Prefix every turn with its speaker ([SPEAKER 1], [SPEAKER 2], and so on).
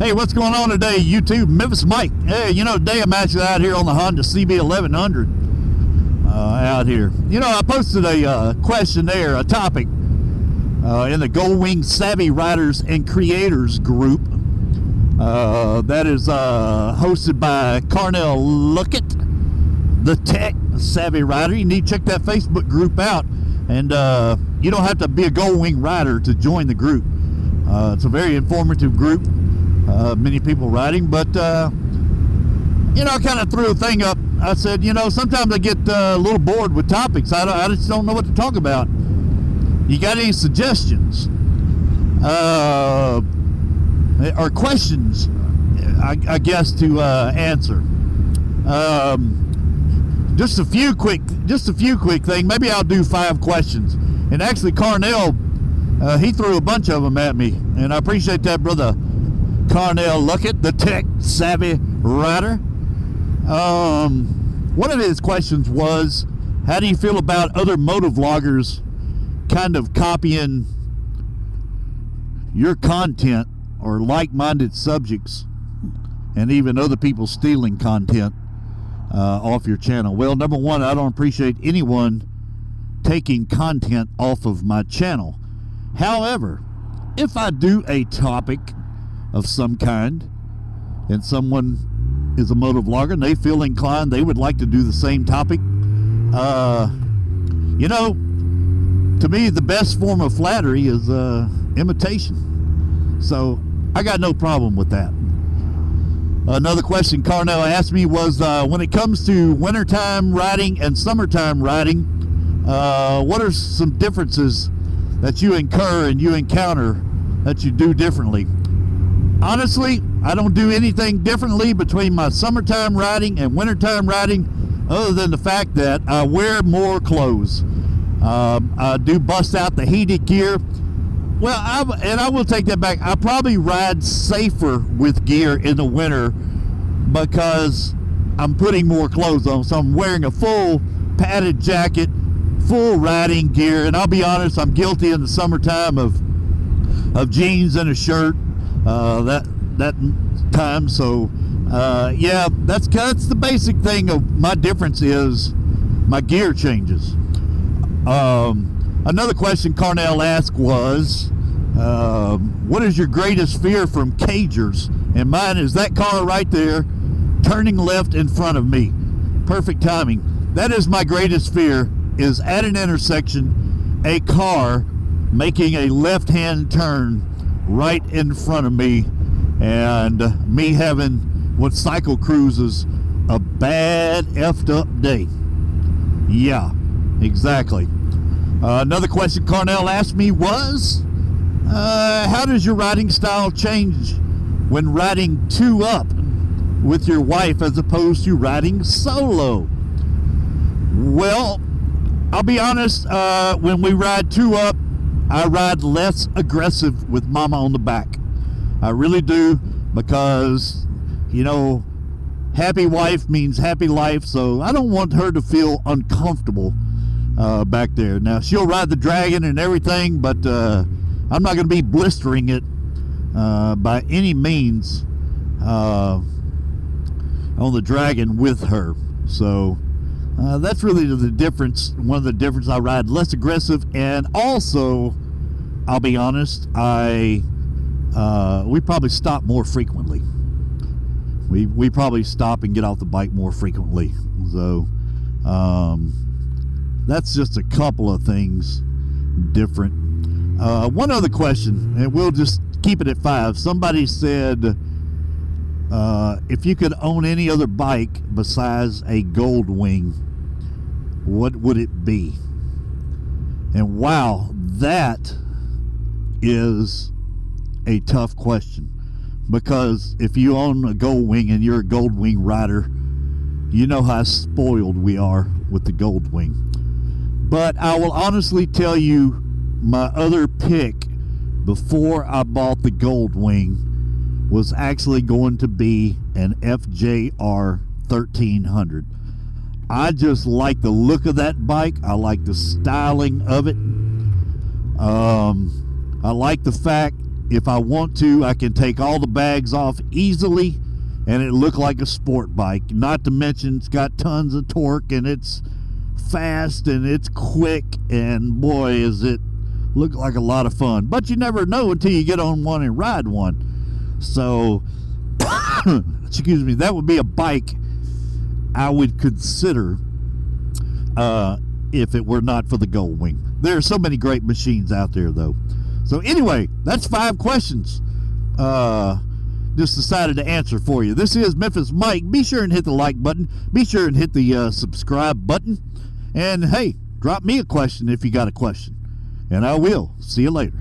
[SPEAKER 1] Hey, what's going on today, YouTube? MemphisMike. Hey, you know, today I'm actually out here on the Honda CB1100 out here. You know, I posted a question there, a topic, in the Gold Wing Savvy Riders and Creators group. That is hosted by Carnell Luckett, the Tech Savvy Rider. You need to check that Facebook group out. And you don't have to be a Gold Wing rider to join the group. It's a very informative group. Many people riding, but you know, I kind of threw a thing up. I said, you know, sometimes I get a little bored with topics. I just don't know what to talk about. You got any suggestions or questions, I guess, to answer? Just a few quick things. Maybe I'll do 5 questions. And actually, Carnell, he threw a bunch of them at me, and I appreciate that, brother. Carnell Luckett, the Tech Savvy Rider. One of his questions was, how do you feel about other motovloggers kind of copying your content, or like-minded subjects, and even other people stealing content off your channel? Well, number one, I don't appreciate anyone taking content off of my channel. However, if I do a topic of some kind and someone is a motovlogger and they feel inclined, they would like to do the same topic, you know, to me the best form of flattery is imitation. So I got no problem with that. Another question Carnell asked me was, when it comes to wintertime riding and summertime riding, what are some differences that you incur and you encounter that you do differently? Honestly, I don't do anything differently between my summertime riding and wintertime riding, other than the fact that I wear more clothes. I do bust out the heated gear. Well, I will take that back. I probably ride safer with gear in the winter because I'm putting more clothes on. So I'm wearing a full padded jacket, full riding gear, and I'll be honest, I'm guilty in the summertime of jeans and a shirt. That time. So yeah, that's the basic thing of my difference is my gear changes. Another question Carnell asked was, what is your greatest fear from cagers? And mine is that car right there turning left in front of me. Perfect timing. That is my greatest fear, is at an intersection a car making a left-hand turn right in front of me, and me having what cycle cruises a bad effed up day. Yeah, exactly. Another question Carnell asked me was, how does your riding style change when riding 2 up with your wife as opposed to riding solo? Well, I'll be honest, when we ride 2 up, I ride less aggressive with mama on the back. I really do, because, you know, happy wife means happy life, so I don't want her to feel uncomfortable back there. Now, she'll ride the Dragon and everything, but I'm not going to be blistering it by any means on the Dragon with her. So that's really the difference. One of the differences, I ride less aggressive, and also, I'll be honest, we probably stop more frequently. We probably stop and get off the bike more frequently. So that's just a couple of things different. One other question, and we'll just keep it at 5. Somebody said, if you could own any other bike besides a Gold Wing, what would it be? And wow, that is a tough question, because if you own a Gold Wing and you're a Gold Wing rider, you know how spoiled we are with the Gold Wing. But I will honestly tell you, my other pick before I bought the Gold Wing was actually going to be an FJR 1300. I just like the look of that bike. I like the styling of it. I like the fact if I want to, I can take all the bags off easily and it look like a sport bike. Not to mention it's got tons of torque and it's fast and it's quick, and boy, is it look like a lot of fun. But you never know until you get on one and ride one. So excuse me, that would be a bike I would consider if it were not for the Gold Wing. There are so many great machines out there though. So anyway, that's 5 questions just decided to answer for you. This is Memphis Mike. Be sure and hit the like button. Be sure and hit the subscribe button. And hey, drop me a question if you got a question. And I will. See you later.